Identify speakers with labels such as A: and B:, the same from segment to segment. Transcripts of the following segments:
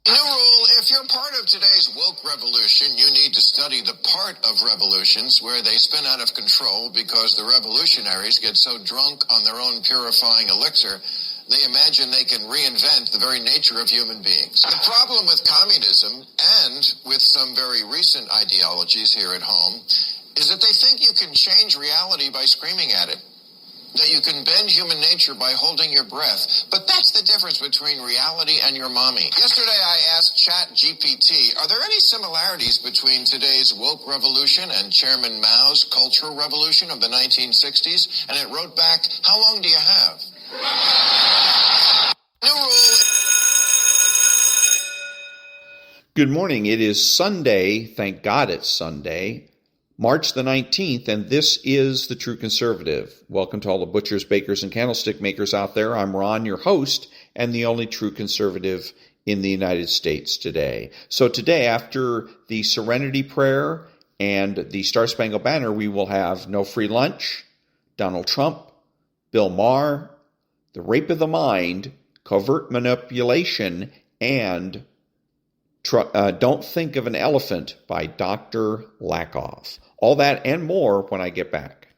A: New rule, if you're part of today's woke revolution, you need to study the part of revolutions where they spin out of control because the revolutionaries get so drunk on their own purifying elixir, they imagine they can reinvent the very nature of human beings. The problem with communism, and with some very recent ideologies here at home, is that they think you can change reality by screaming at it. That you can bend human nature by holding your breath. But that's the difference between reality and your mommy. Yesterday I asked ChatGPT, are there any similarities between today's woke revolution and Chairman Mao's cultural revolution of the 1960s? And it wrote back, how long do you have? New rule.
B: Good morning. It is Sunday. Thank God it's Sunday. March the 19th, and this is The True Conservative. Welcome to all the butchers, bakers, and candlestick makers out there. I'm Ron, your host, and the only true conservative in the United States today. So today, after the Serenity Prayer and the Star-Spangled Banner, we will have no free lunch, Donald Trump, Bill Maher, the rape of the mind, covert manipulation, and Don't Think of an Elephant by Dr. Lakoff. All that and more when I get back.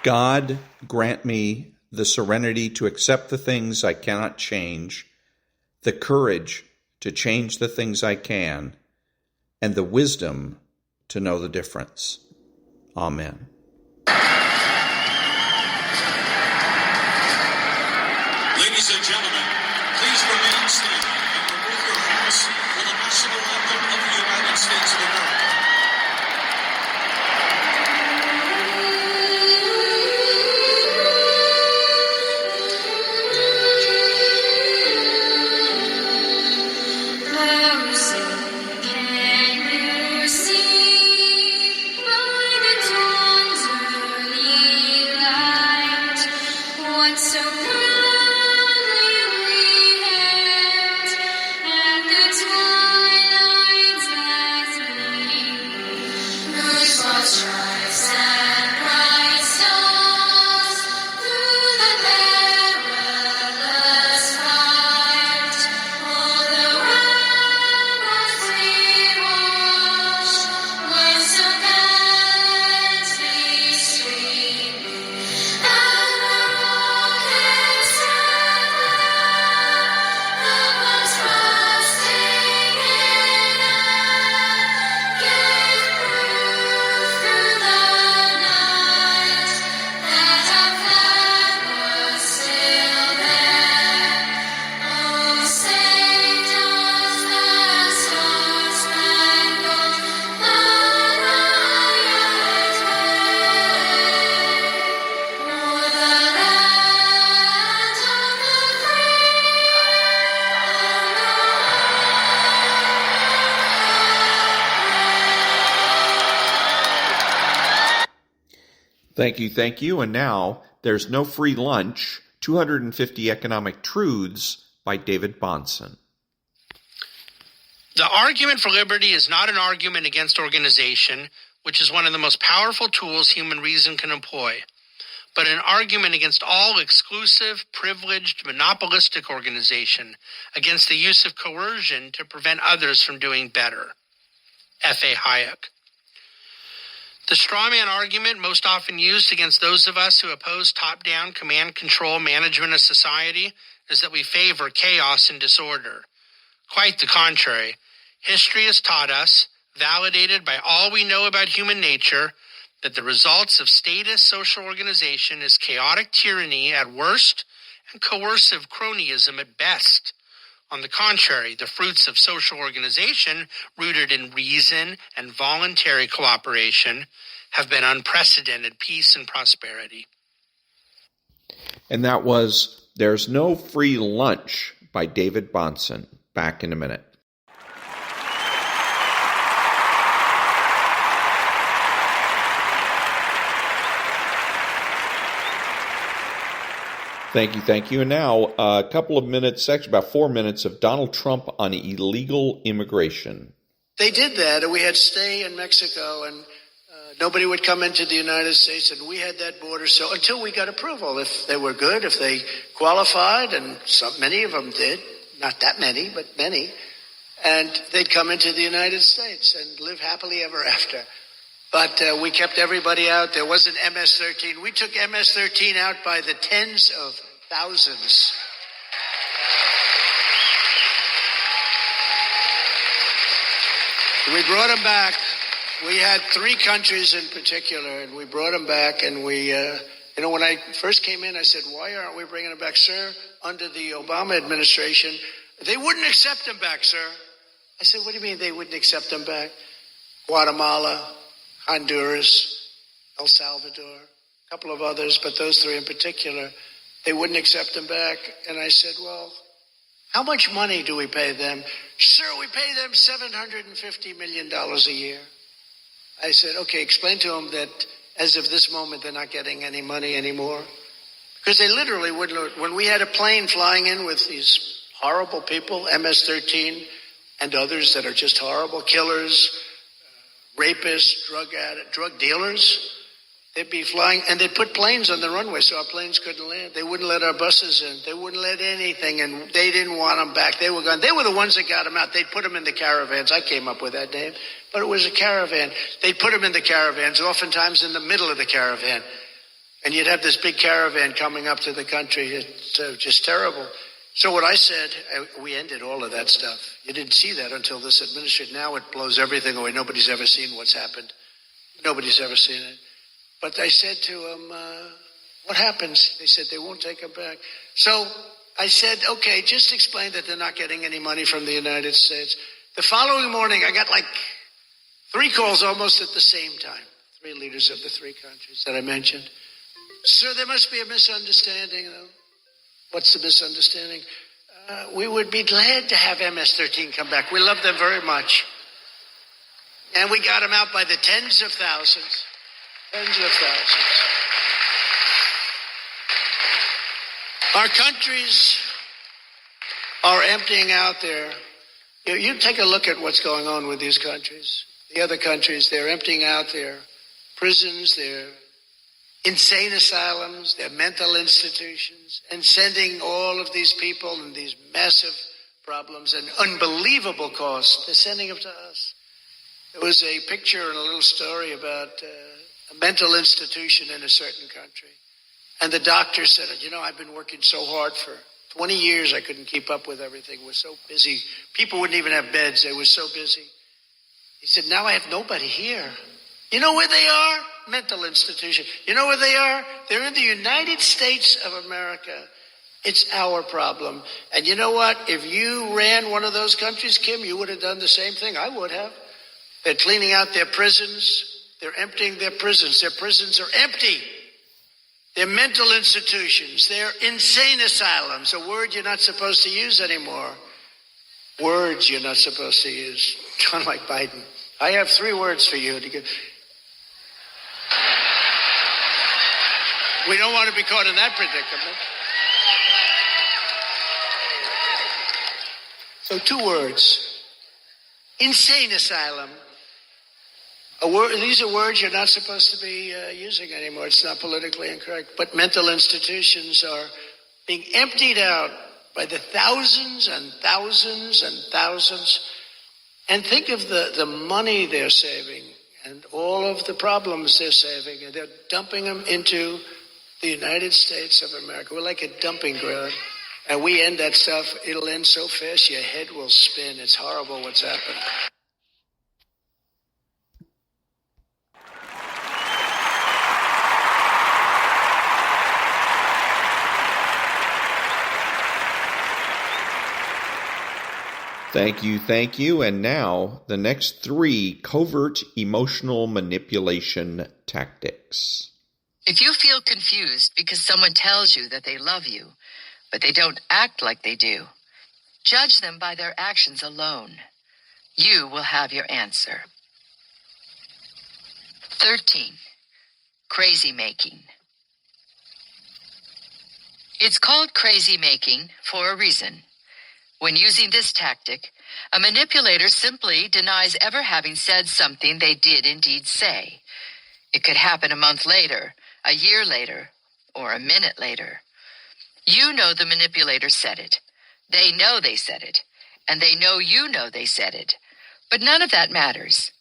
B: God, grant me the serenity to accept the things I cannot change, the courage to change the things I can, and the wisdom to know the difference. Amen.
C: Ladies and gentlemen, please remain standing and remove your hats for the national anthem of the United States of America.
B: Thank you. And now, There's No Free Lunch, 250 Economic Truths by David-Bahnsen.
D: The argument for liberty is not an argument against organization, which is one of the most powerful tools human reason can employ, but an argument against all exclusive, privileged, monopolistic organization, against the use of coercion to prevent others from doing better. F.A. Hayek. The strawman argument most often used against those of us who oppose top-down command-control management of society is that we favor chaos and disorder. Quite the contrary. History has taught us, validated by all we know about human nature, that the results of statist social organization is chaotic tyranny at worst and coercive cronyism at best. On the contrary, the fruits of social organization, rooted in reason and voluntary cooperation, have been unprecedented peace and prosperity.
B: And that was There's No Free Lunch by David-Bahnsen. Back in a minute. Thank you. And now a couple of minutes, actually about 4 minutes, of Donald Trump on illegal immigration.
E: They did that, and we had stay in Mexico, and Nobody would come into the United States, and we had that border. So until we got approval, if they were good, if they qualified, and many of them did, not that many, but many, and they'd come into the United States and live happily ever after. But we kept everybody out. There wasn't MS-13. We took MS-13 out by the tens of thousands. We brought them back. We had 3 countries in particular, and we brought them back. And we, when I first came in, I said, why aren't we bringing them back, sir? Under the Obama administration, they wouldn't accept them back, sir. I said, what do you mean they wouldn't accept them back? Guatemala, Honduras, El Salvador, a couple of others, but those 3 in particular, they wouldn't accept them back. And I said, well, how much money do we pay them? Sir, we pay them $750 million a year. I said, okay, explain to them that as of this moment, they're not getting any money anymore. Because they literally wouldn't. When we had a plane flying in with these horrible people, MS-13 and others that are just horrible, killers, rapists, drug dealers, they'd be flying, and they'd put planes on the runway so our planes couldn't land. They wouldn't let our buses in. They wouldn't let anything, and they didn't want them back. They were gone. They were the ones that got them out. They'd put them in the caravans. I came up with that name, but it was a caravan. They'd put them in the caravans, oftentimes in the middle of the caravan, and you'd have this big caravan coming up to the country. It's just terrible. So what I said, we ended all of that stuff. You didn't see that until this administration. Now it blows everything away. Nobody's ever seen what's happened. Nobody's ever seen it. But I said to them, what happens? They said they won't take them back. So I said, okay, just explain that they're not getting any money from the United States. The following morning, I got like 3 calls almost at the same time. 3 leaders of the 3 countries that I mentioned. Sir, there must be a misunderstanding, though. What's the misunderstanding? We would be glad to have MS-13 come back. We love them very much. And we got them out by the tens of thousands. Tens of thousands. Our countries are emptying out their... You take a look at what's going on with these countries. The other countries, they're emptying out their prisons, their insane asylums, their mental institutions, and sending all of these people and these massive problems and unbelievable costs, they're sending them to us. There was a picture and a little story about a mental institution in a certain country. And the doctor said, I've been working so hard for 20 years, I couldn't keep up with everything. We're so busy. People wouldn't even have beds. They were so busy. He said, now I have nobody here. You know where they are? Mental institution. You know where they are? They're in the United States of America. It's our problem. And you know what? If you ran one of those countries, Kim, you would have done the same thing. I would have. They're cleaning out their prisons. They're emptying their prisons. Their prisons are empty. They're mental institutions. They're insane asylums, a word you're not supposed to use anymore. Words you're not supposed to use. Kind of like Biden. I have 3 words for you. We don't want to be caught in that predicament. So 2 words. Insane asylum. These are words you're not supposed to be using anymore. It's not politically incorrect. But mental institutions are being emptied out by the thousands and thousands and thousands. And think of the money they're saving and all of the problems they're saving. And they're dumping them into the United States of America. We're like a dumping ground. And we end that stuff. It'll end so fast your head will spin. It's horrible what's happened.
B: Thank you. And now, the next 3 covert emotional manipulation tactics.
F: If you feel confused because someone tells you that they love you, but they don't act like they do, judge them by their actions alone. You will have your answer. 13. Crazy making. It's called crazy making for a reason. When using this tactic, a manipulator simply denies ever having said something they did indeed say. It could happen a month later, a year later, or a minute later. You know the manipulator said it. They know they said it. And they know you know they said it. But none of that matters.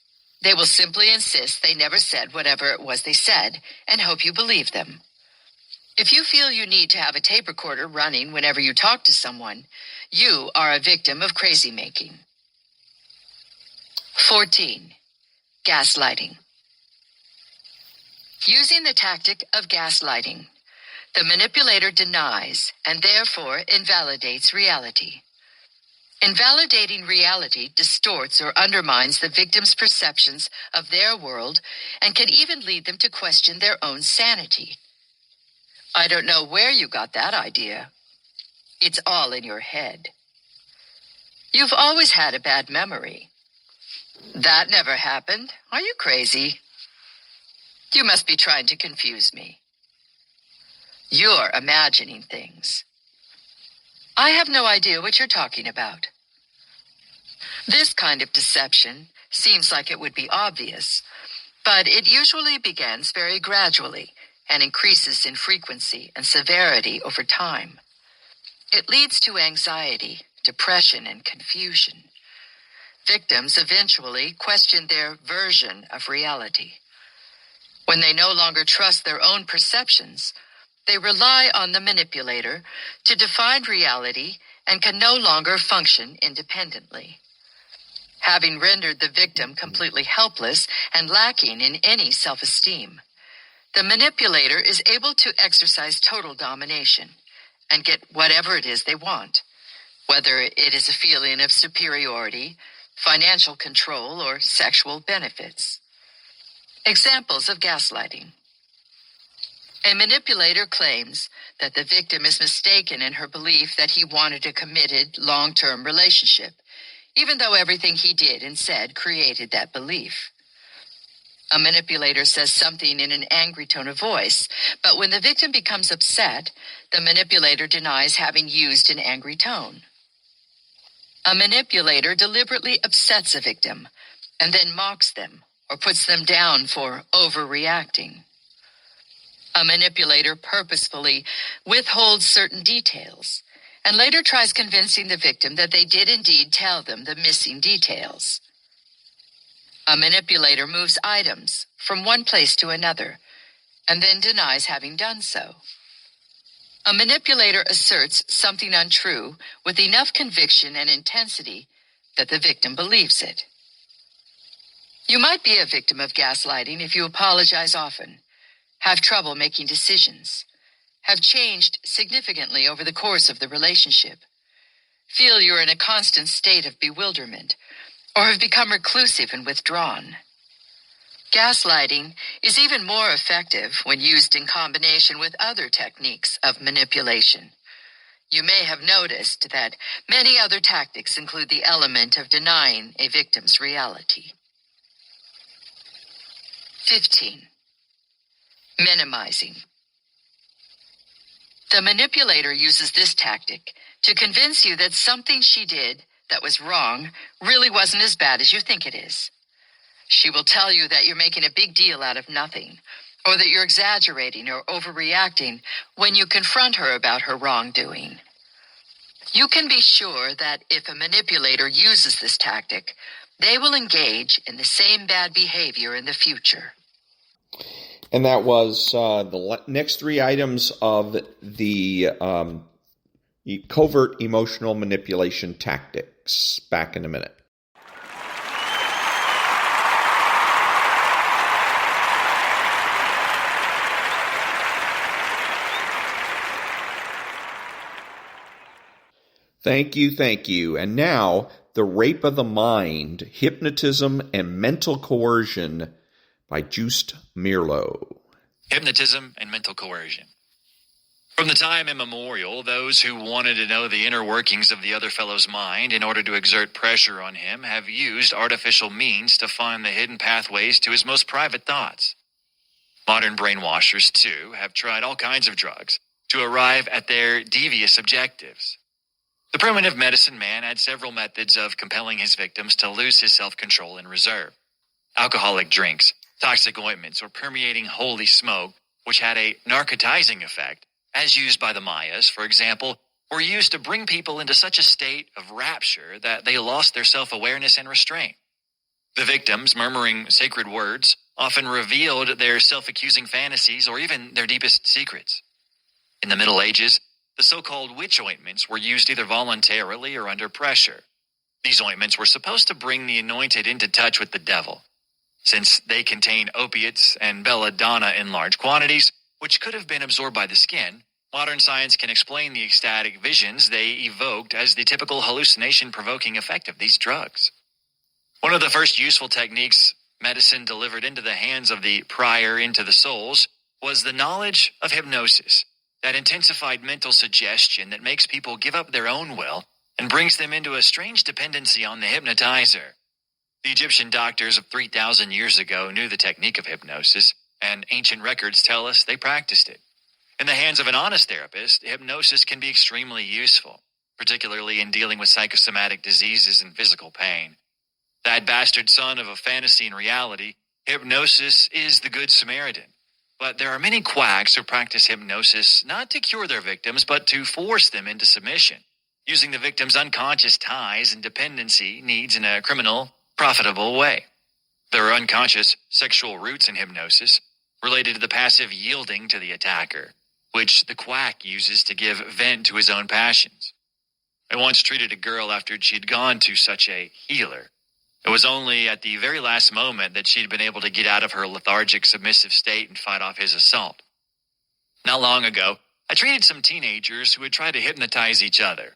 F: They will simply insist they never said whatever it was they said and hope you believe them. If you feel you need to have a tape recorder running whenever you talk to someone, you are a victim of crazy making. 14. Gaslighting. Using the tactic of gaslighting, the manipulator denies and therefore invalidates reality. Invalidating reality distorts or undermines the victim's perceptions of their world and can even lead them to question their own sanity. I don't know where you got that idea. It's all in your head. You've always had a bad memory. That never happened. Are you crazy? You must be trying to confuse me. You're imagining things. I have no idea what you're talking about. This kind of deception seems like it would be obvious, but it usually begins very gradually and increases in frequency and severity over time. It leads to anxiety, depression, and confusion. Victims eventually question their version of reality. When they no longer trust their own perceptions, they rely on the manipulator to define reality and can no longer function independently. Having rendered the victim completely helpless and lacking in any self-esteem, the manipulator is able to exercise total domination and get whatever it is they want, whether it is a feeling of superiority, financial control, or sexual benefits. Examples of gaslighting. A manipulator claims that the victim is mistaken in her belief that he wanted a committed, long-term relationship, even though everything he did and said created that belief. A manipulator says something in an angry tone of voice, but when the victim becomes upset, the manipulator denies having used an angry tone. A manipulator deliberately upsets a victim and then mocks them or puts them down for overreacting. A manipulator purposefully withholds certain details and later tries convincing the victim that they did indeed tell them the missing details. A manipulator moves items from one place to another and then denies having done so. A manipulator asserts something untrue with enough conviction and intensity that the victim believes it. You might be a victim of gaslighting if you apologize often, have trouble making decisions, have changed significantly over the course of the relationship, feel you're in a constant state of bewilderment, or have become reclusive and withdrawn. Gaslighting is even more effective when used in combination with other techniques of manipulation. You may have noticed that many other tactics include the element of denying a victim's reality. 15. Minimizing. The manipulator uses this tactic to convince you that something she did that was wrong really wasn't as bad as you think it is. She will tell you that you're making a big deal out of nothing, or that you're exaggerating or overreacting when you confront her about her wrongdoing. You can be sure that if a manipulator uses this tactic, they will engage in the same bad behavior in the future.
B: And that was the next three items of the covert emotional manipulation tactics. Back in a minute. Thank you. And now, The Rape of the Mind, Hypnotism and Mental Coercion by Joost-meerlo.
G: Hypnotism and mental coercion. From the time immemorial, those who wanted to know the inner workings of the other fellow's mind in order to exert pressure on him have used artificial means to find the hidden pathways to his most private thoughts. Modern brainwashers, too, have tried all kinds of drugs to arrive at their devious objectives. The primitive medicine man had several methods of compelling his victims to lose his self-control and reserve. Alcoholic drinks, Toxic ointments or permeating holy smoke, which had a narcotizing effect, as used by the Mayas, for example, were used to bring people into such a state of rapture that they lost their self-awareness and restraint. The victims, murmuring sacred words, often revealed their self-accusing fantasies or even their deepest secrets. In the Middle Ages, the so-called witch ointments were used either voluntarily or under pressure. These ointments were supposed to bring the anointed into touch with the devil. Since they contain opiates and belladonna in large quantities, which could have been absorbed by the skin, modern science can explain the ecstatic visions they evoked as the typical hallucination-provoking effect of these drugs. One of the first useful techniques medicine delivered into the hands of the prior into the souls was the knowledge of hypnosis, that intensified mental suggestion that makes people give up their own will and brings them into a strange dependency on the hypnotizer. The Egyptian doctors of 3,000 years ago knew the technique of hypnosis, and ancient records tell us they practiced it. In the hands of an honest therapist, hypnosis can be extremely useful, particularly in dealing with psychosomatic diseases and physical pain. That bastard son of a fantasy and reality, hypnosis is the Good Samaritan. But there are many quacks who practice hypnosis not to cure their victims, but to force them into submission, using the victim's unconscious ties and dependency needs in a criminal, profitable way. There are unconscious sexual roots in hypnosis related to the passive yielding to the attacker, which the quack uses to give vent to his own passions. I once treated a girl after she'd gone to such a healer. It was only at the very last moment that she'd been able to get out of her lethargic, submissive state and fight off his assault. Not long ago, I treated some teenagers who had tried to hypnotize each other.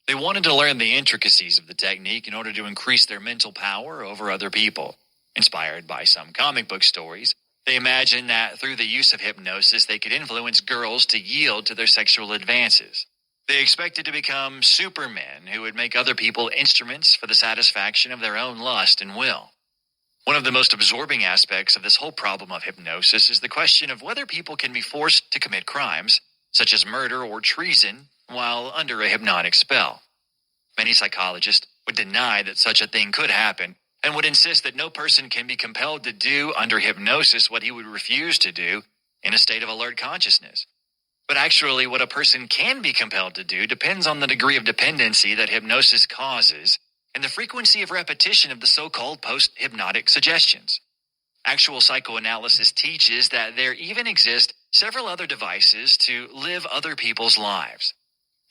G: They wanted to learn the intricacies of the technique in order to increase their mental power over other people. Inspired by some comic book stories, they imagined that through the use of hypnosis, they could influence girls to yield to their sexual advances. They expected to become supermen who would make other people instruments for the satisfaction of their own lust and will. One of the most absorbing aspects of this whole problem of hypnosis is the question of whether people can be forced to commit crimes, such as murder or treason, while under a hypnotic spell. Many psychologists would deny that such a thing could happen and would insist that no person can be compelled to do under hypnosis what he would refuse to do in a state of alert consciousness. But actually, what a person can be compelled to do depends on the degree of dependency that hypnosis causes and the frequency of repetition of the so-called post-hypnotic suggestions. Actual psychoanalysis teaches that there even exist several other devices to live other people's lives.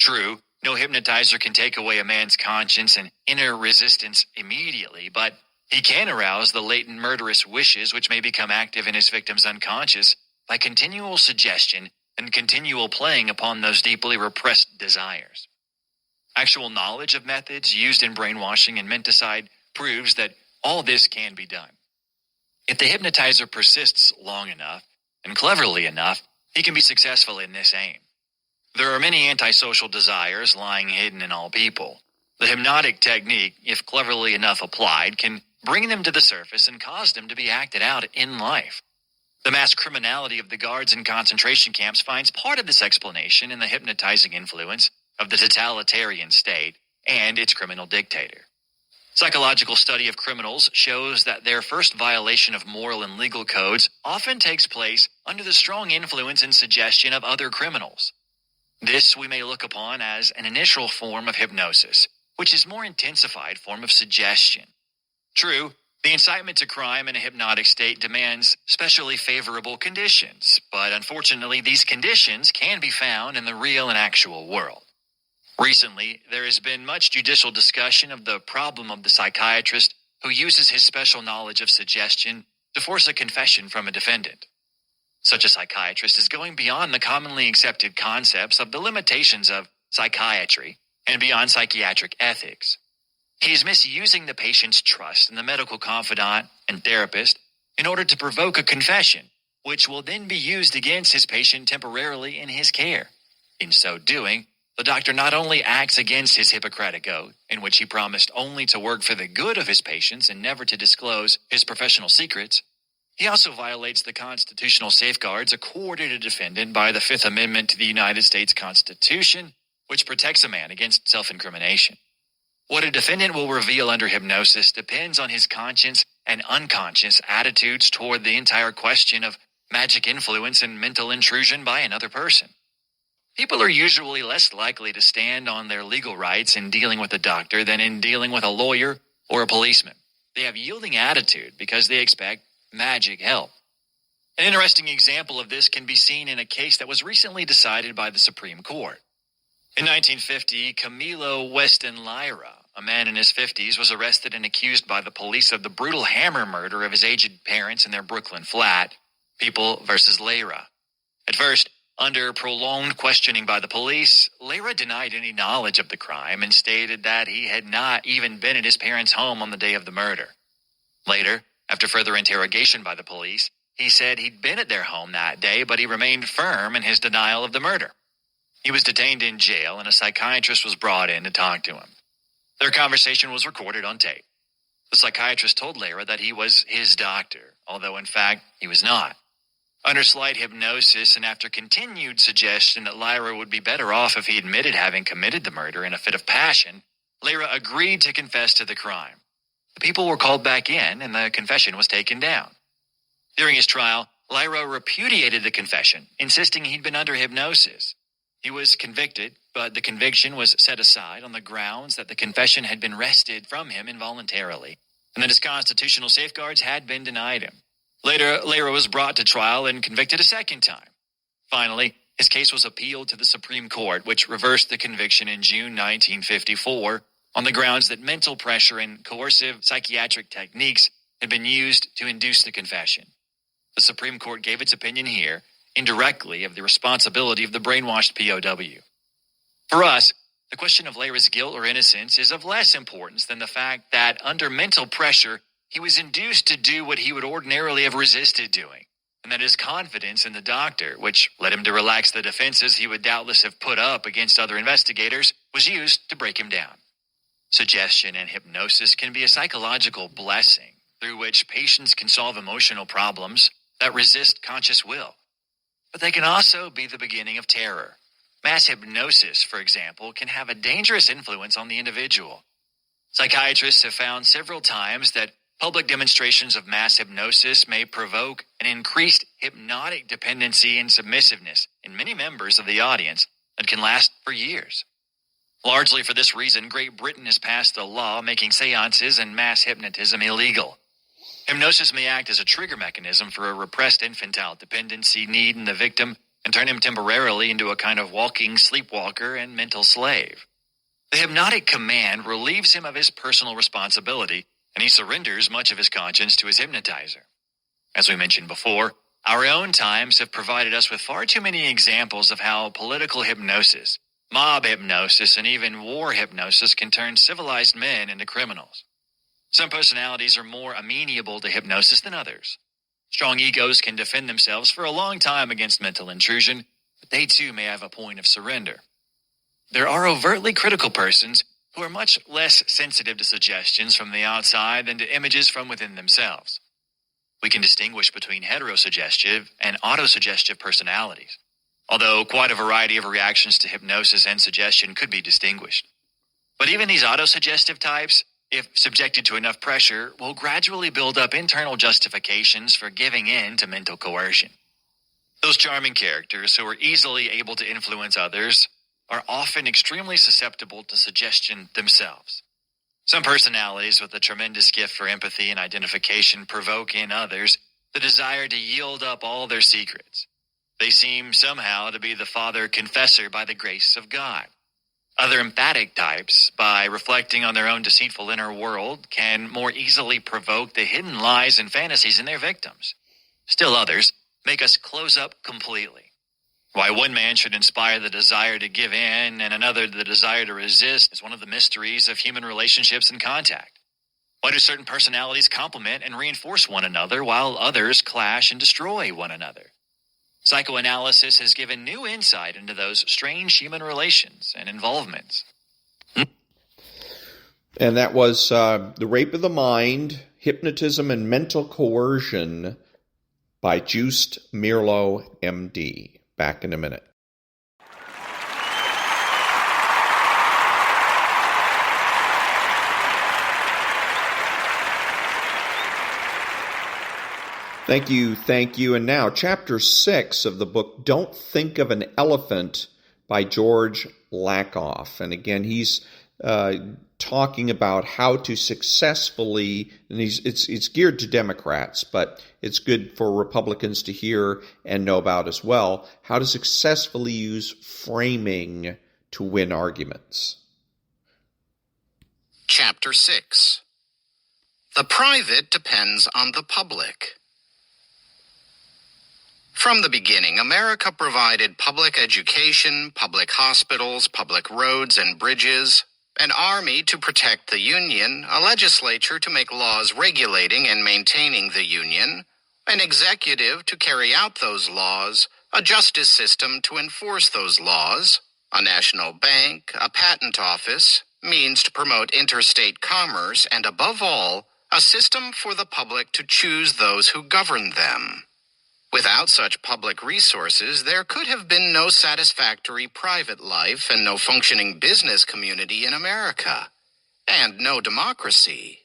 G: True, no hypnotizer can take away a man's conscience and inner resistance immediately, but he can arouse the latent murderous wishes which may become active in his victim's unconscious by continual suggestion and continual playing upon those deeply repressed desires. Actual knowledge of methods used in brainwashing and menticide proves that all this can be done. If the hypnotizer persists long enough and cleverly enough, he can be successful in this aim. There are many antisocial desires lying hidden in all people. The hypnotic technique, if cleverly enough applied, can bring them to the surface and cause them to be acted out in life. The mass criminality of the guards in concentration camps finds part of this explanation in the hypnotizing influence of the totalitarian state and its criminal dictator. Psychological study of criminals shows that their first violation of moral and legal codes often takes place under the strong influence and suggestion of other criminals. This we may look upon as an initial form of hypnosis, which is a more intensified form of suggestion. True, the incitement to crime in a hypnotic state demands specially favorable conditions, but unfortunately these conditions can be found in the real and actual world. Recently, there has been much judicial discussion of the problem of the psychiatrist who uses his special knowledge of suggestion to force a confession from a defendant. Such a psychiatrist is going beyond the commonly accepted concepts of the limitations of psychiatry and beyond psychiatric ethics. He is misusing the patient's trust in the medical confidant and therapist in order to provoke a confession, which will then be used against his patient temporarily in his care. In so doing, the doctor not only acts against his Hippocratic oath, in which he promised only to work for the good of his patients and never to disclose his professional secrets, he also violates the constitutional safeguards accorded a defendant by the Fifth Amendment to the United States Constitution, which protects a man against self-incrimination. What a defendant will reveal under hypnosis depends on his conscience and unconscious attitudes toward the entire question of magic influence and mental intrusion by another person. People are usually less likely to stand on their legal rights in dealing with a doctor than in dealing with a lawyer or a policeman. They have yielding attitude because they expect magic help. An interesting example of this can be seen in a case that was recently decided by the Supreme Court. In 1950, Camilo Weston Lyra, a man in his 50s, was arrested and accused by the police of the brutal hammer murder of his aged parents in their Brooklyn flat, People versus Lyra. At first, under prolonged questioning by the police, Lyra denied any knowledge of the crime and stated that he had not even been at his parents' home on the day of the murder. Later, after further interrogation by the police, he said he'd been at their home that day, but he remained firm in his denial of the murder. He was detained in jail, and a psychiatrist was brought in to talk to him. Their conversation was recorded on tape. The psychiatrist told Lyra that he was his doctor, although in fact he was not. Under slight hypnosis and after continued suggestion that Lyra would be better off if he admitted having committed the murder in a fit of passion, Lyra agreed to confess to the crime. The people were called back in, and the confession was taken down. During his trial, Lyra repudiated the confession, insisting he'd been under hypnosis. He was convicted, but the conviction was set aside on the grounds that the confession had been wrested from him involuntarily, and that his constitutional safeguards had been denied him. Later, Lyra was brought to trial and convicted a second time. Finally, his case was appealed to the Supreme Court, which reversed the conviction in June 1954 on the grounds that mental pressure and coercive psychiatric techniques had been used to induce the confession. The Supreme Court gave its opinion here, indirectly, of the responsibility of the brainwashed POW. For us, the question of Lyra's guilt or innocence is of less importance than the fact that under mental pressure, he was induced to do what he would ordinarily have resisted doing, and that his confidence in the doctor, which led him to relax the defenses he would doubtless have put up against other investigators, was used to break him down. Suggestion and hypnosis can be a psychological blessing through which patients can solve emotional problems that resist conscious will. But they can also be the beginning of terror. Mass hypnosis, for example, can have a dangerous influence on the individual. Psychiatrists have found several times that public demonstrations of mass hypnosis may provoke an increased hypnotic dependency and submissiveness in many members of the audience that can last for years. Largely for this reason, Great Britain has passed a law making seances and mass hypnotism illegal. Hypnosis may act as a trigger mechanism for a repressed infantile dependency need in the victim and turn him temporarily into a kind of walking sleepwalker and mental slave. The hypnotic command relieves him of his personal responsibility, and he surrenders much of his conscience to his hypnotizer. As we mentioned before, our own times have provided us with far too many examples of how political hypnosis, mob hypnosis, and even war hypnosis can turn civilized men into criminals. Some personalities are more amenable to hypnosis than others. Strong egos can defend themselves for a long time against mental intrusion, but they too may have a point of surrender. There are overtly critical persons who are much less sensitive to suggestions from the outside than to images from within themselves. We can distinguish between heterosuggestive and autosuggestive personalities, although quite a variety of reactions to hypnosis and suggestion could be distinguished. But even these autosuggestive types, if subjected to enough pressure, will gradually build up internal justifications for giving in to mental coercion. Those charming characters who are easily able to influence others are often extremely susceptible to suggestion themselves. Some personalities with a tremendous gift for empathy and identification provoke in others the desire to yield up all their secrets. They seem somehow to be the father confessor by the grace of God. Other emphatic types, by reflecting on their own deceitful inner world, can more easily provoke the hidden lies and fantasies in their victims. Still others make us close up completely. Why one man should inspire the desire to give in and another the desire to resist is one of the mysteries of human relationships and contact. Why do certain personalities complement and reinforce one another while others clash and destroy one another? Psychoanalysis has given new insight into those strange human relations and involvements.
B: And that was The Rape of the Mind, Hypnotism and Mental Coercion by Joost-Meerlo, M.D. Back in a minute. Thank you. And now, Chapter 6 of the book, Don't Think of an Elephant by George-Lakoff. And again, he's talking about how to successfully, and it's geared to Democrats, but it's good for Republicans to hear and know about as well, how to successfully use framing to win arguments.
H: Chapter 6. The private depends on the public. From the beginning, America provided public education, public hospitals, public roads and bridges, an army to protect the Union, a legislature to make laws regulating and maintaining the Union, an executive to carry out those laws, a justice system to enforce those laws, a national bank, a patent office, means to promote interstate commerce, and above all, a system for the public to choose those who govern them. Without such public resources, there could have been no satisfactory private life and no functioning business community in America, and no democracy.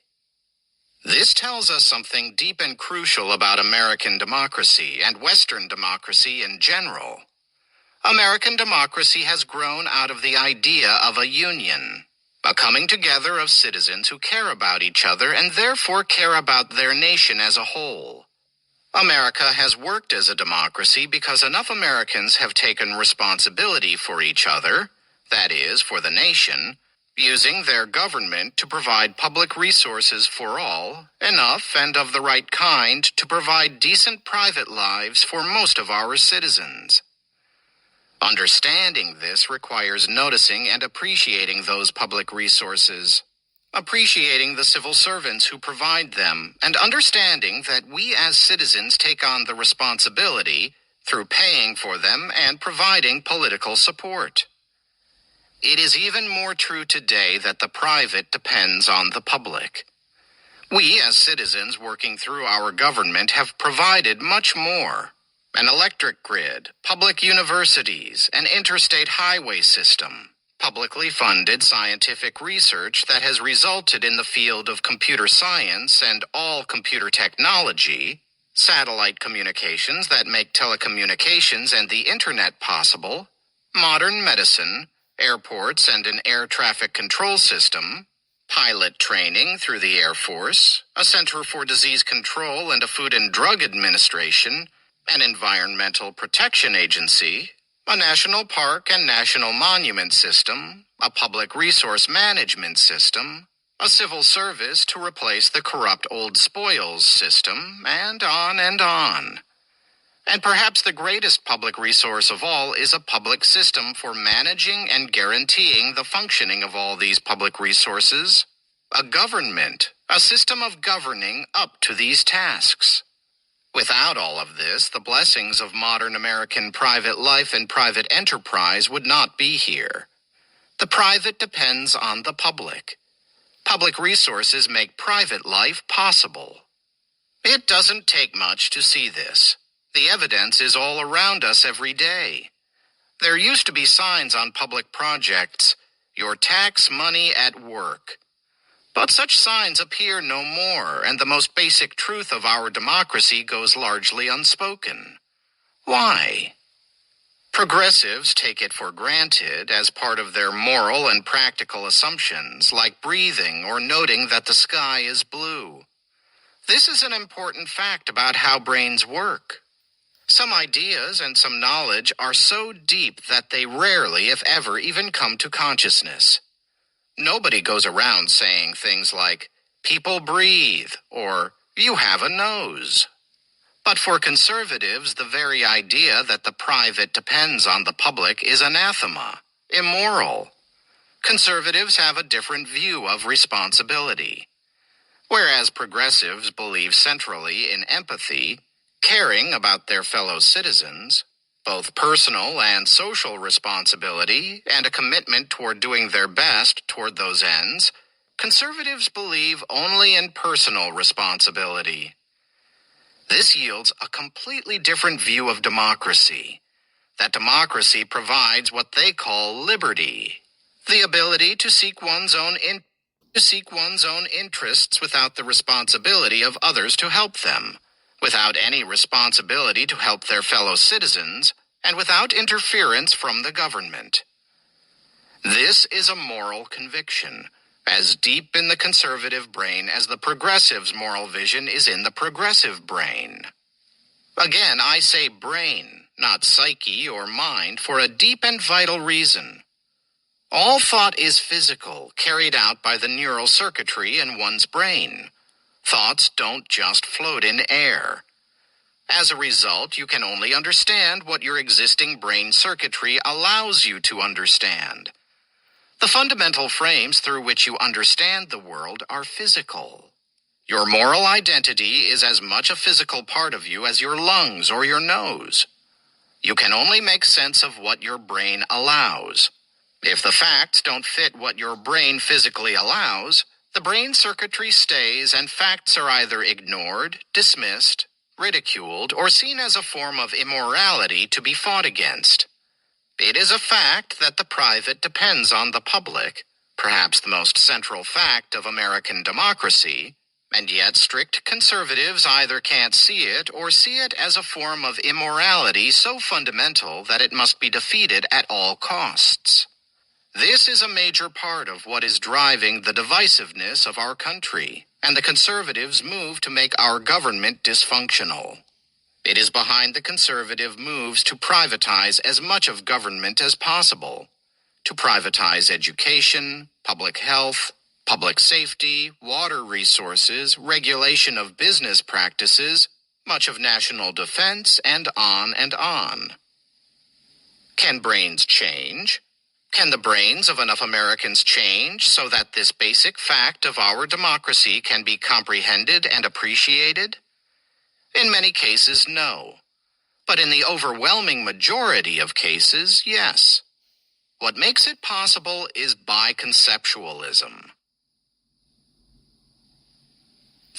H: This tells us something deep and crucial about American democracy and Western democracy in general. American democracy has grown out of the idea of a union, a coming together of citizens who care about each other and therefore care about their nation as a whole. America has worked as a democracy because enough Americans have taken responsibility for each other, that is, for the nation, using their government to provide public resources for all, enough and of the right kind to provide decent private lives for most of our citizens. Understanding this requires noticing and appreciating those public resources, appreciating the civil servants who provide them, and understanding that we as citizens take on the responsibility through paying for them and providing political support. It is even more true today that the private depends on the public. We as citizens working through our government have provided much more. An electric grid, public universities, an interstate highway system, publicly funded scientific research that has resulted in the field of computer science and all computer technology, satellite communications that make telecommunications and the internet possible, modern medicine, airports and an air traffic control system, pilot training through the Air Force, a Center for Disease Control and a Food and Drug Administration, an Environmental Protection Agency, a national park and national monument system, a public resource management system, a civil service to replace the corrupt old spoils system, and on and on. And perhaps the greatest public resource of all is a public system for managing and guaranteeing the functioning of all these public resources, a government, a system of governing up to these tasks. Without all of this, the blessings of modern American private life and private enterprise would not be here. The private depends on the public. Public resources make private life possible. It doesn't take much to see this. The evidence is all around us every day. There used to be signs on public projects, "Your tax money at work." But such signs appear no more, and the most basic truth of our democracy goes largely unspoken. Why? Progressives take it for granted as part of their moral and practical assumptions, like breathing or noting that the sky is blue. This is an important fact about how brains work. Some ideas and some knowledge are so deep that they rarely, if ever, even come to consciousness. Nobody goes around saying things like, "People breathe," or "You have a nose." But for conservatives, the very idea that the private depends on the public is anathema, immoral. Conservatives have a different view of responsibility. Whereas progressives believe centrally in empathy, caring about their fellow citizens, both personal and social responsibility, and a commitment toward doing their best toward those ends, conservatives believe only in personal responsibility. This yields a completely different view of democracy. That democracy provides what they call liberty, the ability to seek one's own interests without the responsibility of others to help them, without any responsibility to help their fellow citizens, and without interference from the government. This is a moral conviction, as deep in the conservative brain as the progressive's moral vision is in the progressive brain. Again, I say brain, not psyche or mind, for a deep and vital reason. All thought is physical, carried out by the neural circuitry in one's brain. Thoughts don't just float in air. As a result, you can only understand what your existing brain circuitry allows you to understand. The fundamental frames through which you understand the world are physical. Your moral identity is as much a physical part of you as your lungs or your nose. You can only make sense of what your brain allows. If the facts don't fit what your brain physically allows, the brain circuitry stays and facts are either ignored, dismissed, ridiculed, or seen as a form of immorality to be fought against. It is a fact that the private depends on the public, perhaps the most central fact of American democracy, and yet strict conservatives either can't see it or see it as a form of immorality so fundamental that it must be defeated at all costs. This is a major part of what is driving the divisiveness of our country, and the conservatives' move to make our government dysfunctional. It is behind the conservative moves to privatize as much of government as possible, to privatize education, public health, public safety, water resources, regulation of business practices, much of national defense, and on and on. Can brains change? Can the brains of enough Americans change so that this basic fact of our democracy can be comprehended and appreciated? In many cases, no. But in the overwhelming majority of cases, yes. What makes it possible is biconceptualism.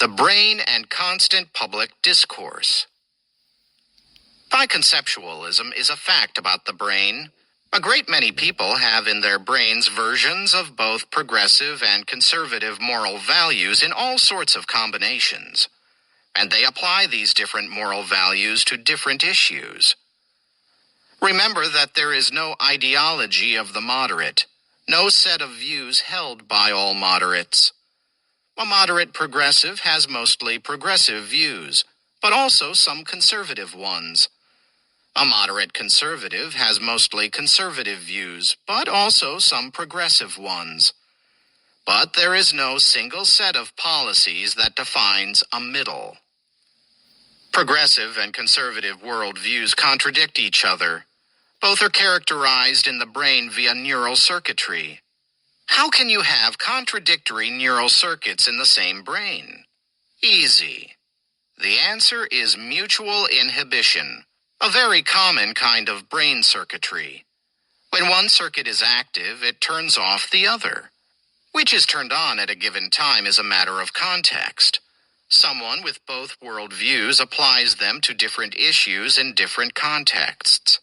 H: The brain and constant public discourse. Biconceptualism is a fact about the brain. A great many people have in their brains versions of both progressive and conservative moral values in all sorts of combinations, and they apply these different moral values to different issues. Remember that there is no ideology of the moderate, no set of views held by all moderates. A moderate progressive has mostly progressive views, but also some conservative ones. A moderate conservative has mostly conservative views, but also some progressive ones. But there is no single set of policies that defines a middle. Progressive and conservative worldviews contradict each other. Both are characterized in the brain via neural circuitry. How can you have contradictory neural circuits in the same brain? Easy. The answer is mutual inhibition, a very common kind of brain circuitry. When one circuit is active, it turns off the other. Which is turned on at a given time is a matter of context. Someone with both worldviews applies them to different issues in different contexts.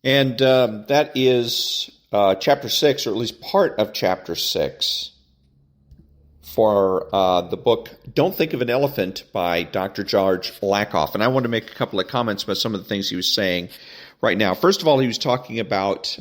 B: And that is Chapter 6, or at least part of Chapter 6, for the book Don't Think of an Elephant by Dr. George-Lakoff. And I want to make a couple of comments about some of the things he was saying right now. First of all, he was talking about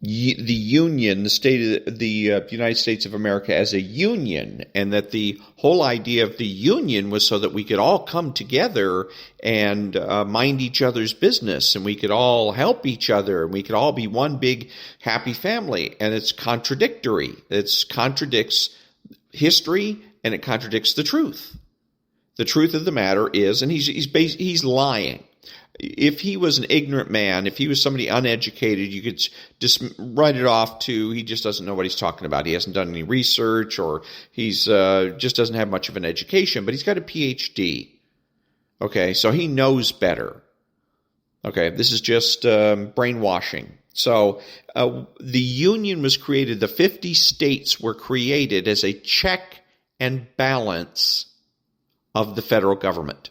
B: the Union, the state of the United States of America as a union, and that the whole idea of the Union was so that we could all come together and mind each other's business, and we could all help each other, and we could all be one big happy family. And it's contradictory. It contradicts history, and it contradicts the truth. The truth of the matter is, and he's lying. If he was an ignorant man, if he was somebody uneducated, you could just write it off to he just doesn't know what he's talking about. He hasn't done any research, or he's just doesn't have much of an education, but he's got a PhD. Okay, so he knows better. Okay, this is just brainwashing. So the Union was created, the 50 states were created as a check and balance of the federal government.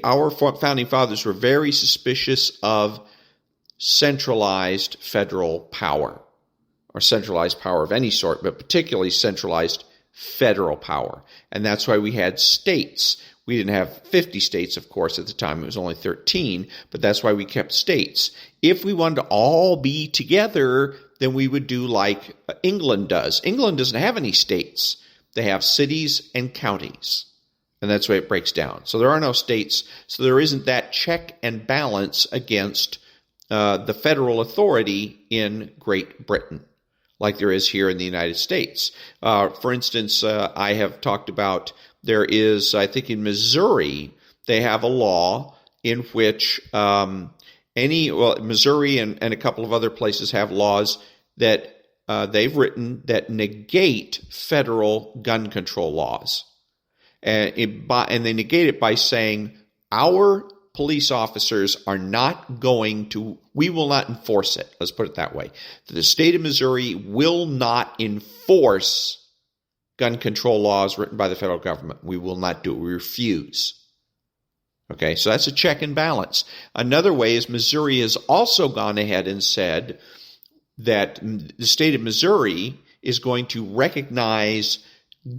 B: Our founding fathers were very suspicious of centralized federal power, or centralized power of any sort, but particularly centralized federal power. And that's why we had states. We didn't have 50 states, of course, at the time. It was only 13, but that's why we kept states. If we wanted to all be together, then we would do like England does. England doesn't have any states. They have cities and counties. And that's the way it breaks down. So there are no states. So there isn't that check and balance against the federal authority in Great Britain, like there is here in the United States. For instance, I have talked about there is, I think in Missouri, they have a law in which Missouri and a couple of other places have laws that they've written that negate federal gun control laws. And they negate it by saying our police officers are not going to, we will not enforce it. Let's put it that way. The state of Missouri will not enforce gun control laws written by the federal government. We will not do it. We refuse. Okay, so that's a check and balance. Another way is Missouri has also gone ahead and said that the state of Missouri is going to recognize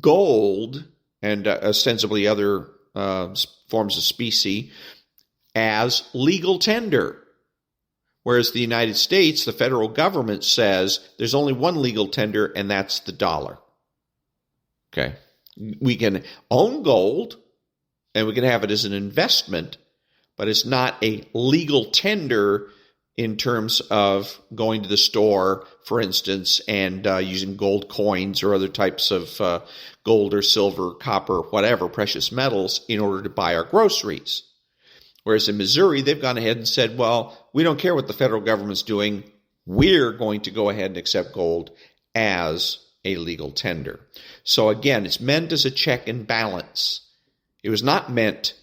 B: gold and ostensibly other forms of specie as legal tender. Whereas the United States, the federal government says there's only one legal tender, and that's the dollar. Okay. We can own gold, and we can have it as an investment, but it's not a legal tender in terms of going to the store, for instance, and using gold coins or other types of gold or silver, copper, whatever, precious metals in order to buy our groceries. Whereas in Missouri, they've gone ahead and said, well, we don't care what the federal government's doing. We're going to go ahead and accept gold as a legal tender. So again, it's meant as a check and balance. It was not meant,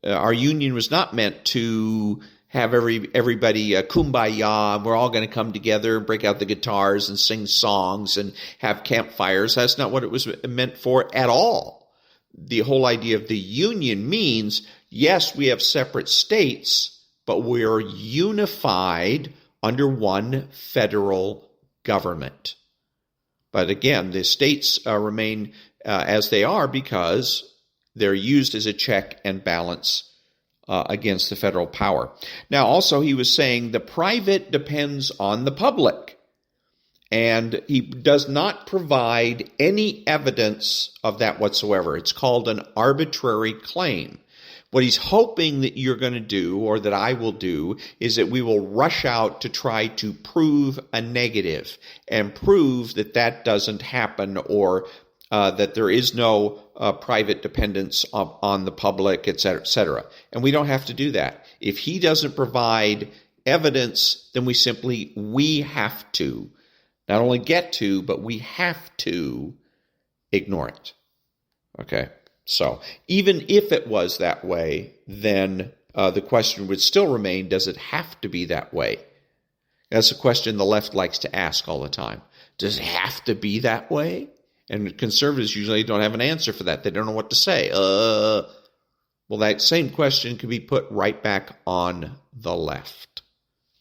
B: our union was not meant to have everybody kumbaya, and we're all going to come together and break out the guitars and sing songs and have campfires. That's not what it was meant for at all. The whole idea of the union means, yes, we have separate states, but we're unified under one federal government. But again, the states remain as they are because they're used as a check and balance against the federal power. Now, also, he was saying the private depends on the public, and he does not provide any evidence of that whatsoever. It's called an arbitrary claim. What he's hoping that you're going to do, or that I will do, is that we will rush out to try to prove a negative and prove that that doesn't happen, or that there is no private dependence on the public, et cetera, et cetera. And we don't have to do that. If he doesn't provide evidence, then we have to not only get to, but we have to ignore it. Okay? So even if it was that way, then the question would still remain, does it have to be that way? That's a question the left likes to ask all the time. Does it have to be that way? And conservatives usually don't have an answer for that. They don't know what to say. Well, that same question could be put right back on the left.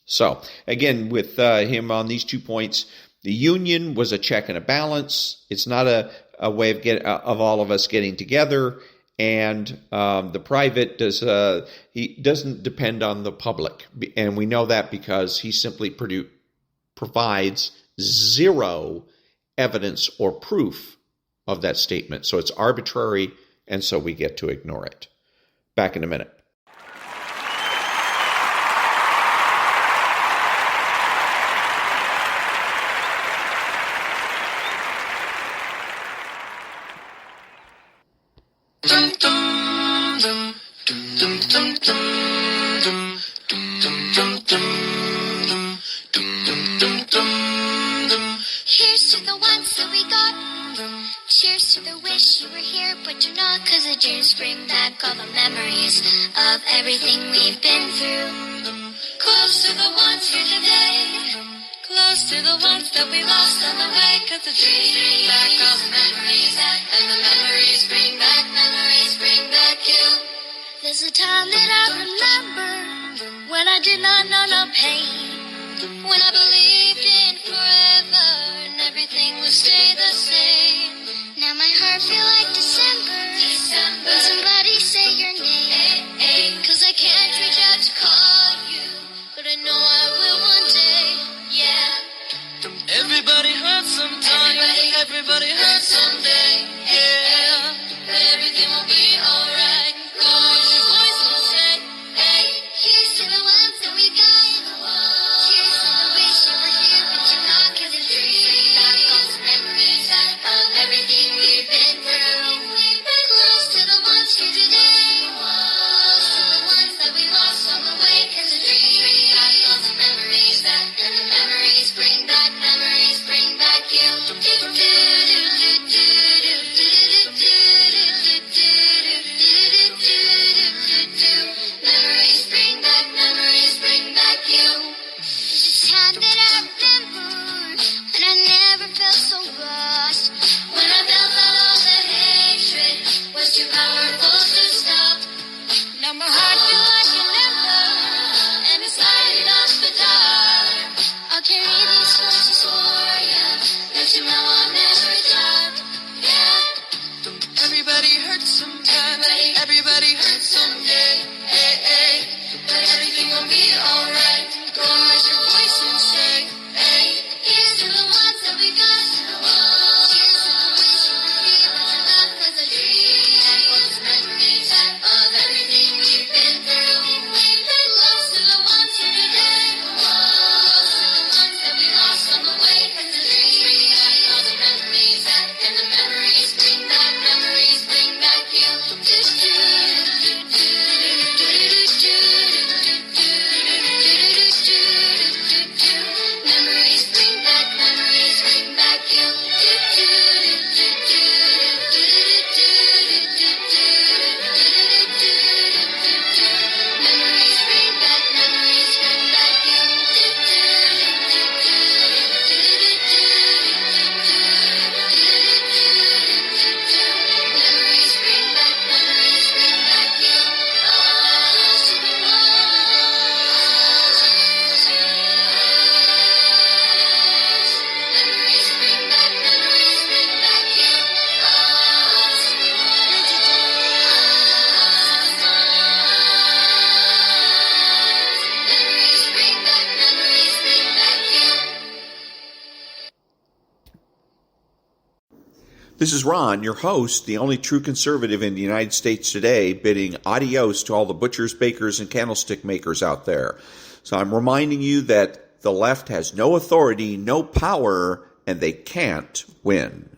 B: So, again, with him on these 2 points, the union was a check and a balance. It's not a way of all of us getting together. And the private he doesn't depend on the public. And we know that because he simply provides zero evidence or proof of that statement. So it's arbitrary, and so we get to ignore it. Back in a minute.
I: Here's to the ones that we got. Cheers to the wish you were here, but you're not. 'Cause the dreams bring back all the memories of everything we've been through. Close to the ones here today. Close to the ones that we lost on the way. 'Cause the dreams bring back all the memories. And the memories bring back you. There's a time that I remember when I did not know no pain. When I believed in forever and everything would stay the same. Now my say, hey, hey, but everything will be alright. Go raise your voice and say, hey, here's to the ones that we got. Cheers to the wish you were here, but you're not, 'cause the dream echoes memories of everything we've been through. We've been close to the ones here today, close to the ones that we lost on the way, 'cause the dream echoes memories, and the memories bring back you. Memories bring back you.
B: This is Ron, your host, the only true conservative in the United States today, bidding adios to all the butchers, bakers, and candlestick makers out there. So I'm reminding you that the left has no authority, no power, and they can't win.